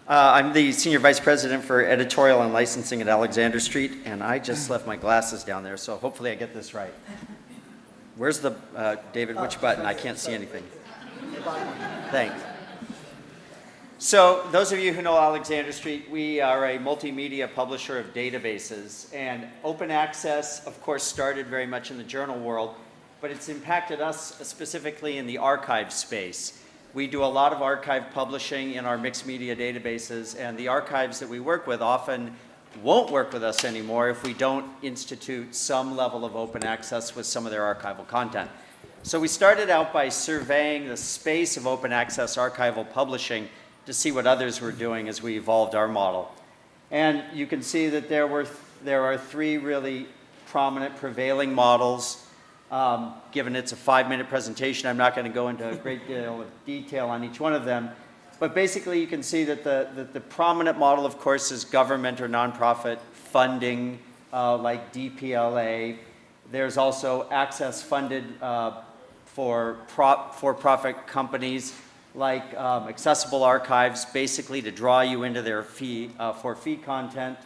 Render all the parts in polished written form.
I'm the Senior Vice President for Editorial and Licensing at Alexander Street, and I just left my glasses down there, so hopefully I get this right. Where's the, David, which button? I can't see anything. Thanks. So those of you who know Alexander Street, we are a multimedia publisher of databases, and open access, of course, started very much in the journal world, but it's impacted us specifically in the archive space. We do a lot of archive publishing in our mixed media databases, and the archives that we work with often won't work with us anymore if we don't institute some level of open access with some of their archival content. So we started out by surveying the space of open access archival publishing to see what others were doing as we evolved our model. And you can see that there are three really prominent prevailing models. Given it's a 5-minute presentation, I'm not going to go into a great deal of detail on each one of them. But basically, you can see that the prominent model, of course, is government or nonprofit funding, like DPLA. There's also access funded for-profit companies like Accessible Archives, basically to draw you into their fee content.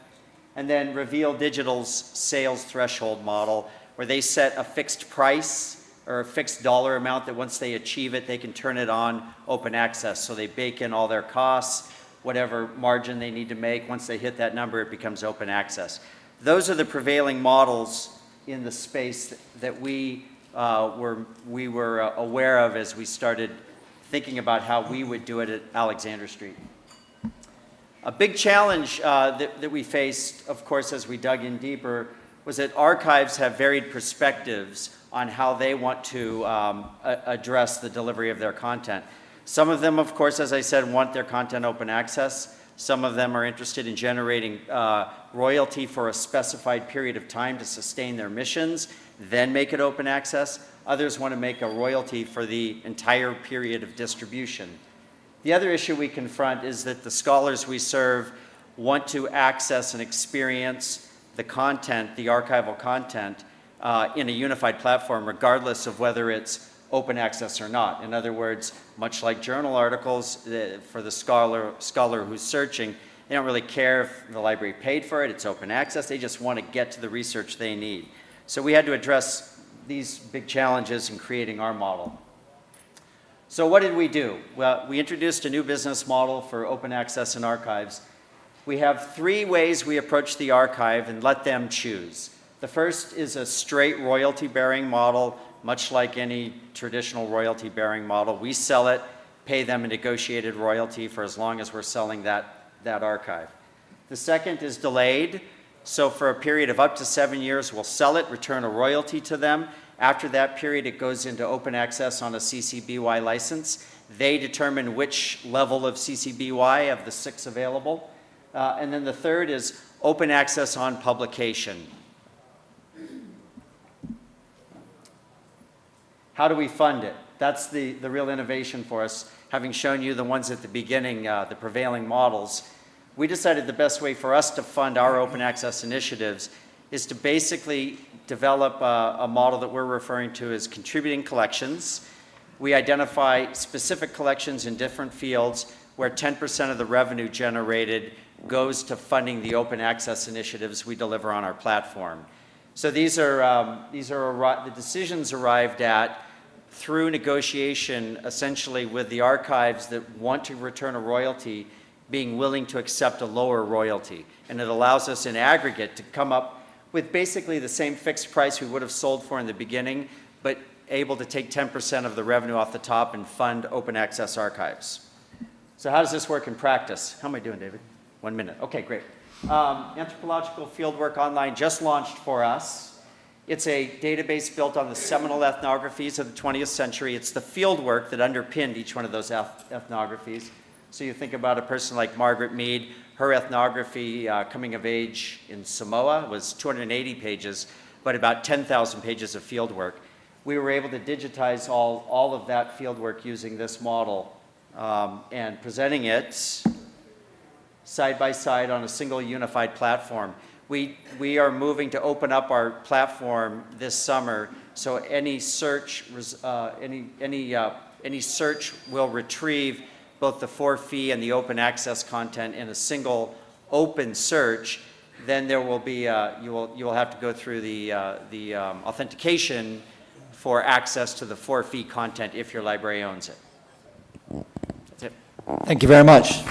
And then Reveal Digital's sales threshold model, where they set a fixed price or a fixed dollar amount that once they achieve it, they can turn it on open access. So they bake in all their costs, whatever margin they need to make. Once they hit that number, it becomes open access. Those are the prevailing models in the space that we were aware of as we started thinking about how we would do it at Alexander Street. A big challenge that we faced, of course, as we dug in deeper, was that archives have varied perspectives on how they want to address the delivery of their content. Some of them, of course, as I said, want their content open access. Some of them are interested in generating royalty for a specified period of time to sustain their missions, then make it open access. Others want to make a royalty for the entire period of distribution. The other issue we confront is that the scholars we serve want to access and experience the content, the archival content, in a unified platform, regardless of whether it's open access or not. In other words, much like journal articles, for the scholar who's searching, they don't really care if the library paid for it, it's open access, they just want to get to the research they need. So we had to address these big challenges in creating our model. So what did we do? Well, we introduced a new business model for open access and archives. We have 3 ways we approach the archive and let them choose. The first is a straight royalty-bearing model, much like any traditional royalty-bearing model. We sell it, pay them a negotiated royalty for as long as we're selling that archive. The second is delayed. So for a period of up to 7 years, we'll sell it, return a royalty to them. After that period, it goes into open access on a CC-BY license. They determine which level of CC-BY of the 6 available. And then the third is open access on publication. How do we fund it? That's the real innovation for us. Having shown you the ones at the beginning, the prevailing models, we decided the best way for us to fund our open access initiatives is to basically develop a model that we're referring to as contributing collections. We identify specific collections in different fields where 10% of the revenue generated goes to funding the open access initiatives we deliver on our platform. So these are the decisions arrived at through negotiation, essentially with the archives that want to return a royalty being willing to accept a lower royalty. And it allows us in aggregate to come up with basically the same fixed price we would have sold for in the beginning, but able to take 10% of the revenue off the top and fund open access archives. So how does this work in practice? How am I doing, David? 1 minute. Okay, great. Anthropological Fieldwork Online just launched for us. It's a database built on the seminal ethnographies of the 20th century. It's the fieldwork that underpinned each one of those ethnographies. So you think about a person like Margaret Mead, her ethnography coming of age in Samoa was 280 pages, but about 10,000 pages of fieldwork. We were able to digitize all of that fieldwork using this model and presenting it side by side on a single unified platform. We are moving to open up our platform this summer, so any search will retrieve both the for-fee and the open access content in a single open search, then there will be, you will have to go through the authentication for access to the for-fee content if your library owns it. That's it. Thank you very much.